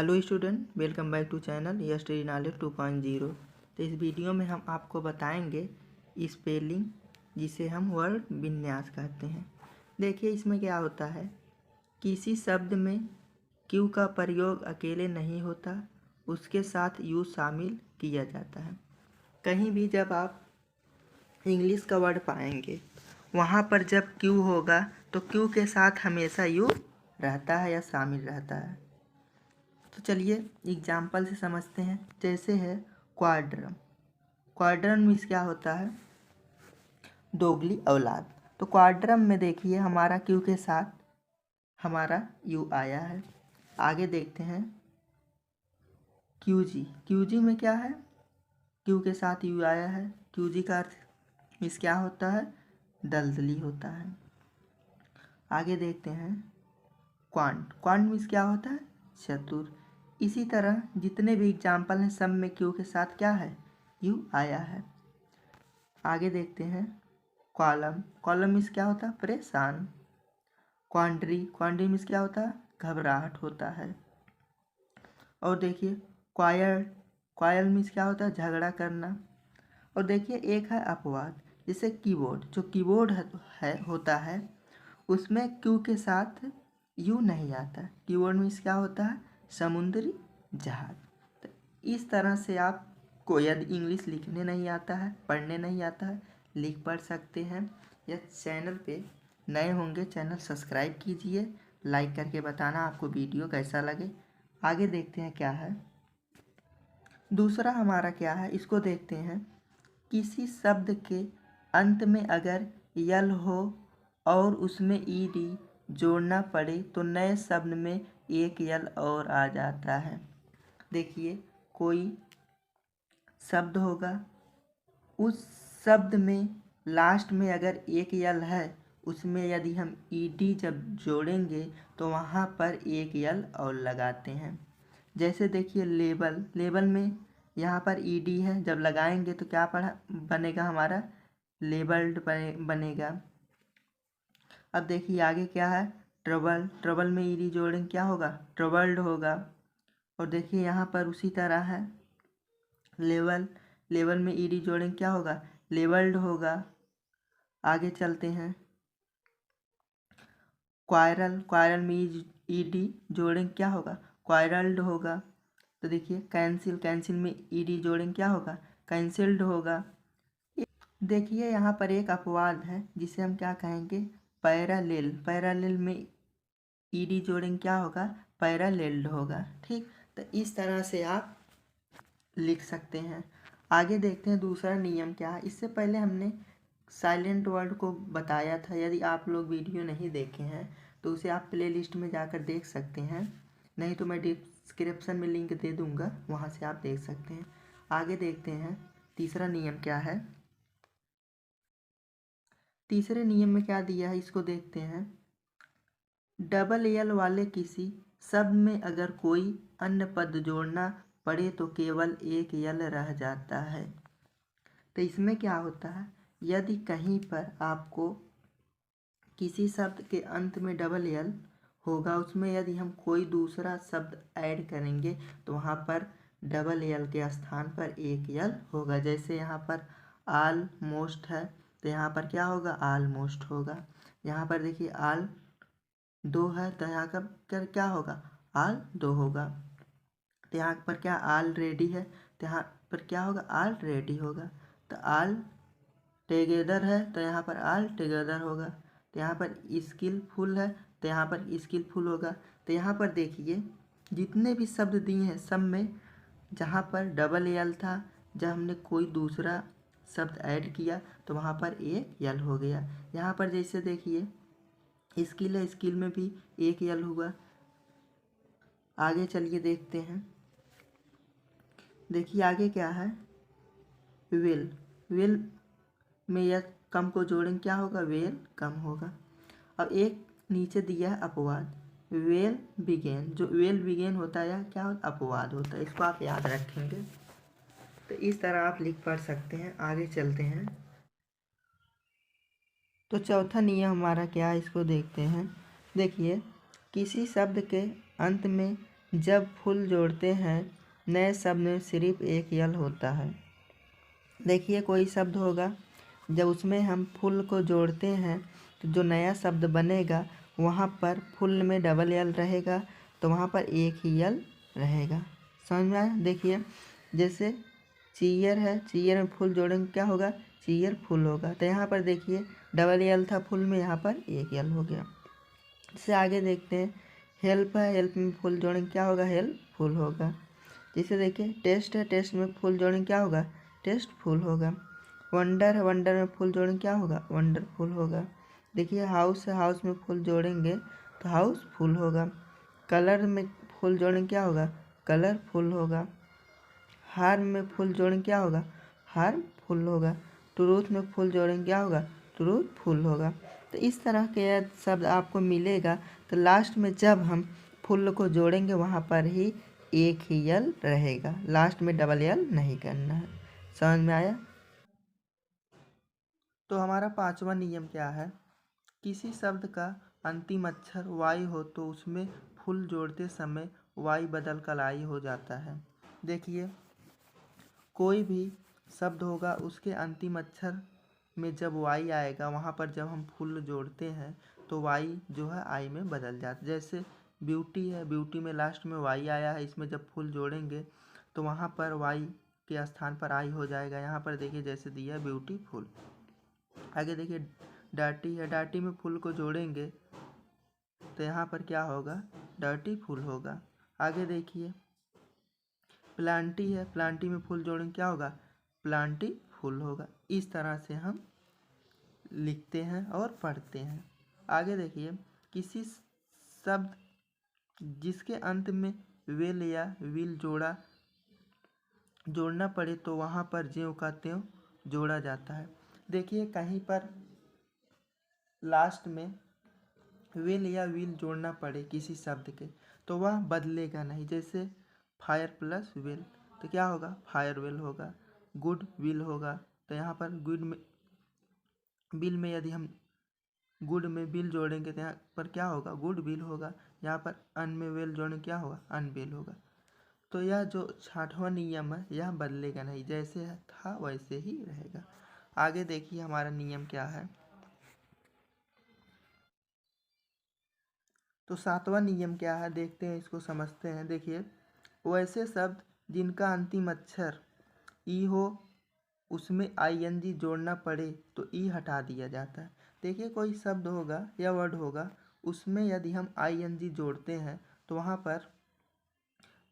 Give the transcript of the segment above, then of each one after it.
Hello student, welcome back to channel study knowledge 2.0। तो इस video में हम आपको बताएंगे स्पेलिंग, जिसे हम वर्ड विन्यास कहते हैं। देखिए इसमें क्या होता है, किसी शब्द में क्यू का प्रयोग अकेले नहीं होता, उसके साथ यू शामिल किया जाता है। कहीं भी जब आप इंग्लिश का वर्ड पाएंगे, वहाँ पर जब क्यू होगा तो क्यू के साथ हमेशा यू रहता है या शामिल रहता है। तो चलिए एग्जाम्पल से समझते हैं। जैसे है क्वाड्रम। क्वाड्रम मीन्स क्या होता है, दोगली औलाद। तो क्वाड्रम में देखिए हमारा क्यू के साथ हमारा यू आया है। आगे देखते हैं क्यूजी। क्यूजी में क्या है, क्यू के साथ यू आया है। क्यूजी का अर्थ मीन्स क्या होता है, दलदली होता है। आगे देखते हैं क्वांट। क्वांट मीन्स क्या होता है, चतुर। इसी तरह जितने भी एग्जाम्पल हैं सब में क्यू के साथ क्या है, यू आया है। आगे देखते हैं कॉलम। कॉलम मीन्स क्या होता है, परेशान। क्वांड्री। क्वांड्री मीन्स क्या होता है, घबराहट होता है। और देखिए क्वायल। क्वायल मीन्स क्या होता है, झगड़ा करना। और देखिए एक है अपवाद, जैसे कीबोर्ड। जो कीबोर्ड होता है उसमें क्यू के साथ यू नहीं आता। कीबोर्ड मीन्स क्या होता है, समुद्री जहाज। तो इस तरह से आपको यदि इंग्लिश लिखने नहीं आता है, पढ़ने नहीं आता है, लिख पढ़ सकते हैं। या चैनल पे नए होंगे, चैनल सब्सक्राइब कीजिए, लाइक करके बताना आपको वीडियो कैसा लगे। आगे देखते हैं क्या है दूसरा हमारा क्या है, इसको देखते हैं। किसी शब्द के अंत में अगर यल हो और उसमें ईडी जोड़ना पड़े तो नए शब्द में एक यल और आ जाता है। देखिए कोई शब्द होगा, उस शब्द में लास्ट में अगर एक यल है, उसमें यदि हम ईडी जब जोड़ेंगे तो वहाँ पर एक यल और लगाते हैं। जैसे देखिए लेबल। लेबल में यहाँ पर ईडी है, जब लगाएंगे तो क्या बनेगा हमारा, लेबल्ड बनेगा। अब देखिए आगे क्या है, ट्रबल। ट्रबल में ईडी जोड़ेंगे क्या होगा, ट्रबल्ड होगा। और देखिए यहाँ पर उसी तरह है लेवल। लेवल में ईडी जोड़ेंगे क्या होगा, लेवल्ड होगा। आगे चलते हैं क्वायरल। क्वायरल में ईडी जोड़ेंगे क्या होगा, क्वायरल्ड होगा। तो देखिए कैंसिल। कैंसिल में ईडी जोड़ेंगे क्या होगा, कैंसिल्ड होगा। देखिए यहाँ पर एक अपवाद है जिसे हम क्या कहेंगे, पैरालेल। पैरालेल में ईडी जोड़ेंगे क्या होगा, पैरालेल्ड होगा। ठीक, तो इस तरह से आप लिख सकते हैं। आगे देखते हैं दूसरा नियम क्या है। इससे पहले हमने साइलेंट वर्ड को बताया था। यदि आप लोग वीडियो नहीं देखे हैं तो उसे आप प्लेलिस्ट में जाकर देख सकते हैं, नहीं तो मैं डिस्क्रिप्शन में लिंक दे दूंगा, वहाँ से आप देख सकते हैं। आगे देखते हैं तीसरा नियम क्या है। तीसरे नियम में क्या दिया है, इसको देखते हैं। डबल एल वाले किसी शब्द में अगर कोई अन्य पद जोड़ना पड़े तो केवल एक यल रह जाता है। तो इसमें क्या होता है, यदि कहीं पर आपको किसी शब्द के अंत में डबल यल होगा, उसमें यदि हम कोई दूसरा शब्द ऐड करेंगे तो वहाँ पर डबल यल के स्थान पर एक यल होगा। जैसे यहाँ पर ऑलमोस्ट है तो यहाँ पर क्या होगा, ऑलमोस्ट होगा। यहाँ पर देखिए ऑल दो है तो यहाँ का क्या होगा, ऑल दो होगा। तो यहाँ पर क्या ऑलरेडी है तो यहाँ पर क्या होगा, ऑलरेडी होगा। तो ऑल टुगेदर है तो यहाँ पर ऑल टुगेदर होगा। तो यहाँ पर स्किलफुल है तो यहाँ पर स्किलफुल होगा। तो यहाँ पर देखिए जितने भी शब्द दिए हैं सब में जहाँ पर डबल यल था, जब हमने कोई दूसरा शब्द ऐड किया तो वहाँ पर एक यल हो गया। यहाँ पर जैसे देखिए स्किल है, स्किल में भी एक यल हुआ। आगे चलिए देखते हैं। देखिए आगे क्या है, वेल। वेल में यह कम को जोड़ेंगे क्या होगा, वेल कम होगा। अब एक नीचे दिया है अपवाद, वेल बिगेन। जो वेल बिगेन होता है या क्या होता, अपवाद होता है। इसको आप याद रखेंगे तो इस तरह आप लिख पढ़ सकते हैं। आगे चलते हैं तो चौथा नियम हमारा क्या है, इसको देखते हैं। देखिए किसी शब्द के अंत में जब फुल जोड़ते हैं नए शब्द में सिर्फ एक यल होता है। देखिए कोई शब्द होगा, जब उसमें हम फुल को जोड़ते हैं तो जो नया शब्द बनेगा वहाँ पर फुल में डबल यल रहेगा, तो वहाँ पर एक ही यल रहेगा। समझ में आया? देखिए जैसे चीयर है, चीयर में फुल जोड़ेंगे क्या होगा, चीयर फुल होगा। तो यहाँ पर देखिए डबल यल था फुल में, यहाँ पर एक यल हो गया। इससे आगे देखते हैं, हेल्प है, हेल्प में फुल जोड़ेंगे क्या होगा, हेल्प फुल होगा। जैसे देखिए टेस्ट है, टेस्ट में फुल जोड़ेंगे क्या होगा, टेस्ट फुल होगा। वंडर है, वंडर में फुल जोड़ेंगे क्या होगा, वंडरफुल होगा। देखिए हाउस है, हाउस में फुल जोड़ेंगे तो हाउस फुल होगा। कलर में फुल जोड़ेंगे क्या होगा, कलरफुल होगा। हार्म में फुल जोड़ेंगे क्या होगा, हार्मफुल होगा। ट्रूथ में फुल जोड़ेंगे क्या होगा, ट्रूथफुल होगा। तो इस तरह के शब्द आपको मिलेगा। तो लास्ट में जब हम फुल को जोड़ेंगे वहाँ पर ही एक ही यल रहेगा, लास्ट में डबल यल नहीं करना है। समझ में आया? तो हमारा पांचवा नियम क्या है, किसी शब्द का अंतिम अक्षर वाई हो तो उसमें फुल जोड़ते समय वाई बदल कर आई हो जाता है। देखिए कोई भी शब्द होगा उसके अंतिम अक्षर में जब वाई आएगा वहाँ पर जब हम फुल जोड़ते हैं तो वाई जो है आई में बदल जाता है। जैसे ब्यूटी है, ब्यूटी में लास्ट में वाई आया है, इसमें जब फुल जोड़ेंगे तो वहाँ पर वाई के स्थान पर आई हो जाएगा। यहाँ पर देखिए जैसे दिया है ब्यूटीफुल। आगे देखिए डर्टी है, डर्टी में फुल को जोड़ेंगे तो यहाँ पर क्या होगा, डर्टी फुल होगा। आगे देखिए प्लांटी है, प्लांटी में फुल जोड़ेंगे क्या होगा, प्लांटी फुल होगा। इस तरह से हम लिखते हैं और पढ़ते हैं। आगे देखिए किसी शब्द जिसके अंत में विल या विल जोड़ना पड़े तो वहाँ पर ज्यों का त्यों जोड़ा जाता है। देखिए कहीं पर लास्ट में विल या विल जोड़ना पड़े किसी शब्द के तो वह बदलेगा नहीं। जैसे फायर प्लस विल तो क्या होगा, फायर विल होगा। गुड विल होगा तो यहाँ पर गुड में बिल में यदि हम गुड में बिल जोड़ेंगे तो यहाँ पर क्या होगा, गुड बिल होगा। यहाँ पर अन में वेल जोड़ेंगे क्या होगा, अन बिल होगा। तो यह जो छठवां नियम है यह बदलेगा नहीं, जैसे था वैसे ही रहेगा। आगे देखिए हमारा नियम क्या है। तो सातवां नियम क्या है देखते हैं, इसको समझते हैं। देखिए वैसे शब्द जिनका अंतिम अक्षर ई हो उसमें आईएनजी जोड़ना पड़े तो ई हटा दिया जाता है। देखिए कोई शब्द होगा या वर्ड होगा उसमें यदि हम आईएनजी जोड़ते हैं तो वहाँ पर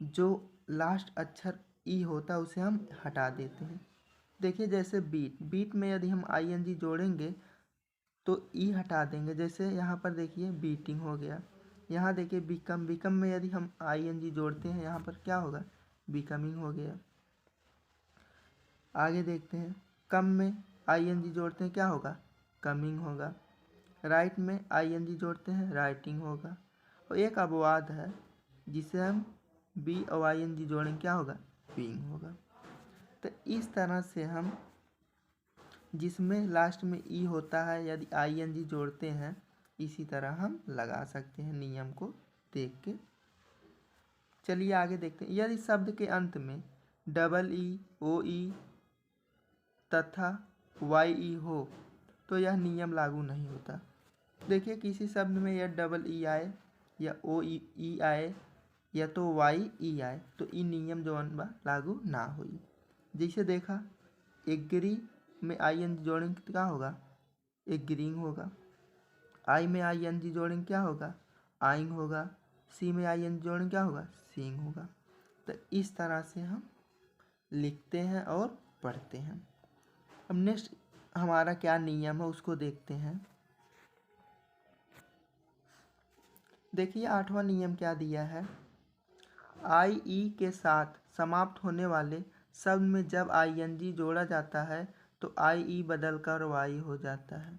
जो लास्ट अक्षर ई होता है उसे हम हटा देते हैं। देखिए जैसे बीट, बीट में यदि हम आईएनजी जोड़ेंगे तो ई हटा देंगे। जैसे यहाँ पर देखिए बीटिंग हो गया। यहाँ देखिए बिकम, बिकम में यदि हम आईएनजी जोड़ते हैं यहाँ पर क्या होगा, बिकमिंग हो गया। आगे देखते हैं कम में आईएनजी जोड़ते हैं क्या होगा, कमिंग होगा। राइट में आईएनजी जोड़ते हैं राइटिंग होगा। और एक अपवाद है जिसे हम बी और आईएनजी जोड़ेंगे क्या होगा, बीइंग होगा। तो इस तरह से हम जिसमें लास्ट में ई होता है यदि आईएनजी जोड़ते हैं इसी तरह हम लगा सकते हैं नियम को देख के। चलिए आगे देखते हैं, यदि शब्द के अंत में डबल ई, ओ ई तथा वाई ई हो तो यह नियम लागू नहीं होता। देखिए किसी शब्द में यह डबल ई आए या ओ ई आए या तो वाई ई आए तो ई नियम जो बा लागू ना हुई। जैसे देखा एग्री में आई एन जी जोड़ेंगे तो क्या होगा, एग्रीइंग होगा। आई में आई एन जी जोड़ेंगे क्या होगा, आइंग होगा। सी में आई एन जी जोड़ेंगे क्या होगा, सीइंग होगा। तो इस तरह से हम लिखते हैं और पढ़ते हैं। अब नेक्स्ट हमारा क्या नियम है उसको देखते हैं। देखिए आठवां नियम क्या दिया है, आई ई के साथ समाप्त होने वाले शब्द में जब आई एन जी जोड़ा जाता है तो आई ई बदल कर वाई हो जाता है।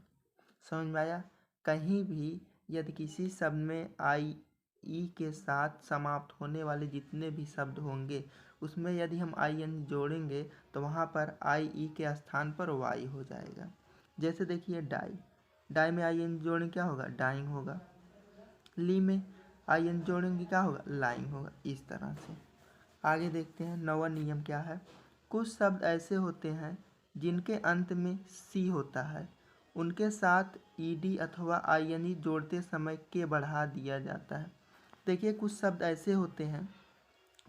समझ में आया? कहीं भी यदि किसी शब्द में आई ई के साथ समाप्त होने वाले जितने भी शब्द होंगे उसमें यदि हम आई एन जोड़ेंगे तो वहाँ पर आई ई के स्थान पर वाई हो जाएगा। जैसे देखिए डाई, डाई में आई एन जोड़ेंगे क्या होगा, डाइंग होगा। ली में आई एन जोड़ेंगे क्या होगा, लाइंग होगा। इस तरह से आगे देखते हैं 9वां नियम क्या है। कुछ शब्द ऐसे होते हैं जिनके अंत में सी होता है, उनके साथ ईडी अथवा आईएनजी जोड़ते समय के बढ़ा दिया जाता है। देखिए कुछ शब्द ऐसे होते हैं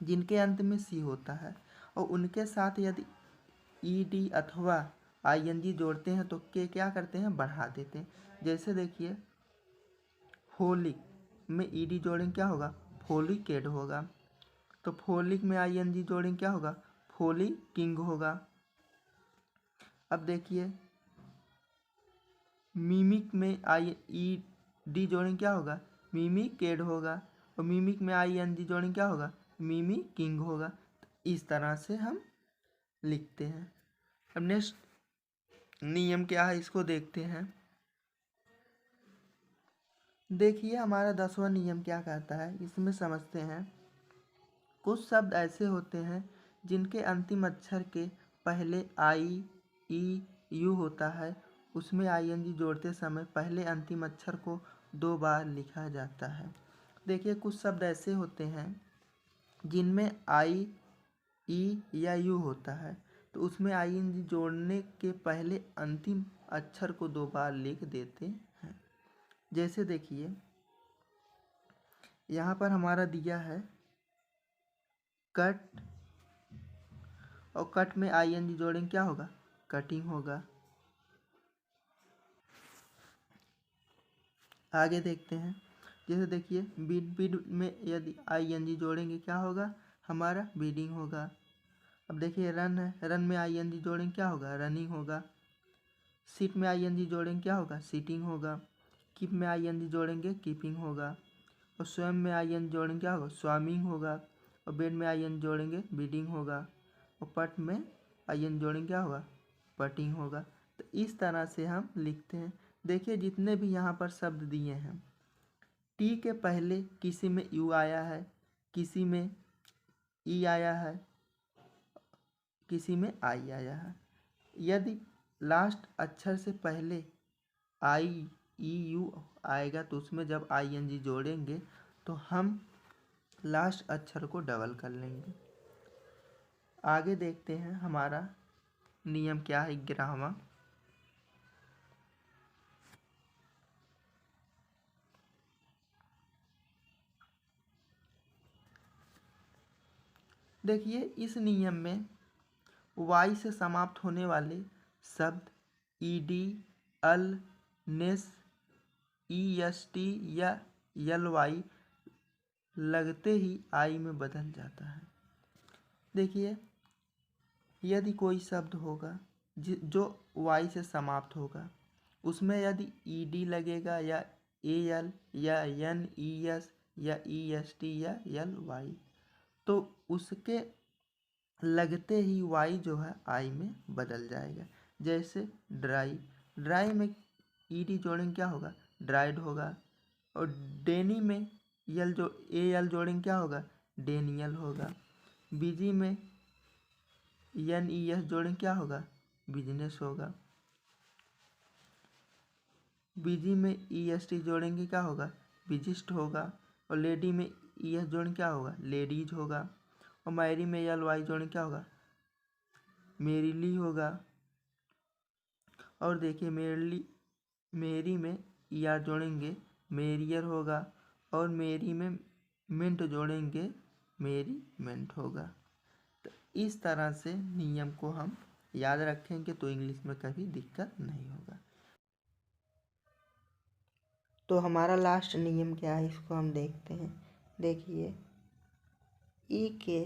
जिनके अंत में सी होता है और उनके साथ यदि ईडी अथवा आईएनजी जोड़ते हैं तो के क्या करते हैं, बढ़ा देते हैं। जैसे देखिए फोलिक में ईडी जोड़ेंगे क्या होगा, फोलिकेड होगा। तो फोलिक में आईएनजी जोड़ेंगे क्या होगा, फोलिकिंग होगा। अब देखिए मिमिक में आई ई डी जोड़ेंगे क्या होगा, मिमिकेड होगा। और मिमिक में आईएनजी जोड़ेंगे क्या होगा, मिमिकिंग होगा। तो इस तरह से हम लिखते हैं। अब नेक्स्ट नियम क्या है इसको देखते हैं। देखिए हमारा 10वां नियम क्या कहता है, इसमें समझते हैं। कुछ शब्द ऐसे होते हैं जिनके अंतिम अक्षर के पहले आई ई यू होता है, उसमें आईएनजी जोड़ते समय पहले अंतिम अक्षर को 2 बार लिखा जाता है। देखिए कुछ शब्द ऐसे होते हैं जिनमें आई ई या यू होता है, तो उसमें आईएनजी जोड़ने के पहले अंतिम अक्षर को 2 बार लिख देते हैं। जैसे देखिए यहाँ पर हमारा दिया है कट, और कट में आईएनजी जोड़ेंगे क्या होगा, कटिंग होगा। आगे देखते हैं। जैसे देखिए बीड में यदि आईएनजी जोड़ेंगे क्या होगा, हमारा बीडिंग होगा। अब देखिए रन है, रन में आईएनजी जोड़ेंगे क्या होगा, रनिंग होगा। सीट में आईएनजी जोड़ेंगे क्या होगा, सीटिंग होगा। कीप में आईएनजी जोड़ेंगे कीपिंग होगा। और स्वयं में आईएनजी जोड़ेंगे क्या होगा, स्वामिंग होगा। और बेड में आईएनजी जोड़ेंगे बीडिंग होगा। और पट में आईएनजी जोड़ेंगे क्या होगा, पटिंग होगा। तो इस तरह से हम लिखते हैं। देखिए जितने भी यहाँ पर शब्द दिए हैं, टी के पहले किसी में यू आया है, किसी में ई आया है, किसी में आई आया है। यदि लास्ट अक्षर से पहले आई ई यू आएगा तो उसमें जब आईएनजी जोड़ेंगे तो हम लास्ट अक्षर को डबल कर लेंगे। आगे देखते हैं हमारा नियम क्या है 11वां। देखिए इस नियम में वाई से समाप्त होने वाले शब्द ईडी, अल, नेस, ईएसटी या एलवाई लगते ही आई में बदल जाता है। देखिए यदि कोई शब्द होगा जो वाई से समाप्त होगा, उसमें यदि ईडी लगेगा या एल या एन ई एस या ईएसटी या एलवाई, तो उसके लगते ही वाई जो है आई में बदल जाएगा। जैसे ड्राई, ड्राई में ईडी जोड़ेंगे क्या होगा, ड्राइड होगा। और डेनी में यल जो एल जोड़ेंगे क्या होगा, डेनियल होगा। बिजी में एन ई एस जोड़ेंगे क्या होगा, बिजनेस होगा। बिजी में ई एस टी जोड़ेंगे क्या होगा, बिजिस्ट होगा। और लेडी में ई एस जोड़ेंगे क्या होगा, लेडीज होगा। और मैरी में एल वाई जोड़ेंगे क्या होगा, मेरीली होगा। और देखिए मेरी में ई आर जोड़ेंगे मेरियर होगा। और मेरी में मिंट जोड़ेंगे मेरी मिंट होगा। तो इस तरह से नियम को हम याद रखेंगे तो इंग्लिश में कभी दिक्कत नहीं होगा। तो हमारा लास्ट नियम क्या है इसको हम देखते हैं। देखिए ई के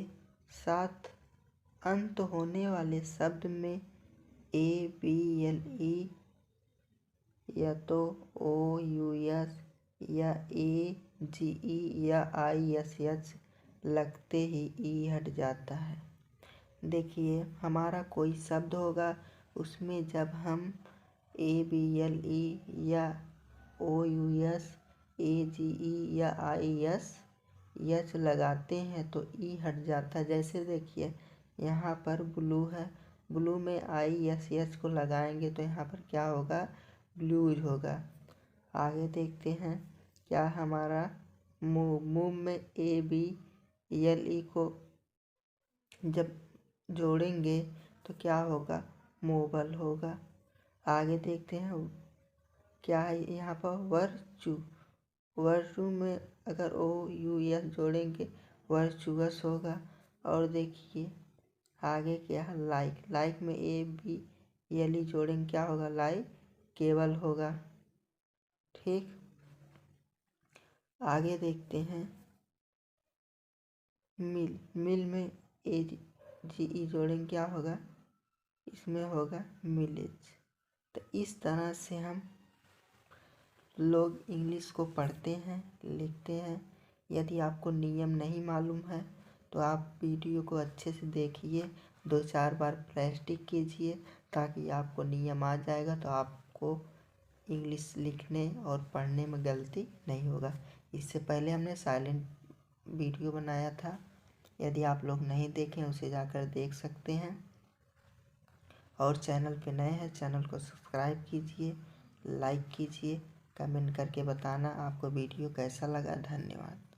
साथ अंत होने वाले शब्द में ए बी एल ई या तो ओ यू एस या ए जी ई या आई एस एच लगते ही ई हट जाता है। देखिए हमारा कोई शब्द होगा, उसमें जब हम ए बी एल ई या ओ यू एस ए जी ई या आई एस एच लगाते हैं तो ई हट जाता है। जैसे देखिए यहाँ पर ब्लू है, ब्लू में आई एस एच को लगाएंगे तो यहाँ पर क्या होगा, ब्लूज होगा। आगे देखते हैं क्या हमारा मूव, मूव में ABLE को जब जोड़ेंगे तो क्या होगा, मूवल होगा। आगे देखते हैं क्या है यहाँ पर, वर्चू, वर्चू में अगर OUS जोड़ेंगे वर्चुअस होगा। और देखिए आगे क्या है, लाइक, लाइक में ABLE जोड़ेंगे क्या होगा, लाइक केबल होगा। ठीक, आगे देखते हैं मिल, मिल में AGE जोड़ेंगे क्या होगा, इसमें होगा मिलेज। तो इस तरह से हम लोग इंग्लिश को पढ़ते हैं, लिखते हैं। यदि आपको नियम नहीं मालूम है तो आप वीडियो को अच्छे से देखिए, 2-4 बार प्रैक्टिस कीजिए ताकि आपको नियम आ जाएगा तो आपको इंग्लिश लिखने और पढ़ने में गलती नहीं होगा। इससे पहले हमने साइलेंट वीडियो बनाया था, यदि आप लोग नहीं देखें उसे जाकर देख सकते हैं। और चैनल पे नए हैं, चैनल को सब्सक्राइब कीजिए, लाइक कीजिए, कमेंट करके बताना आपको वीडियो कैसा लगा। धन्यवाद।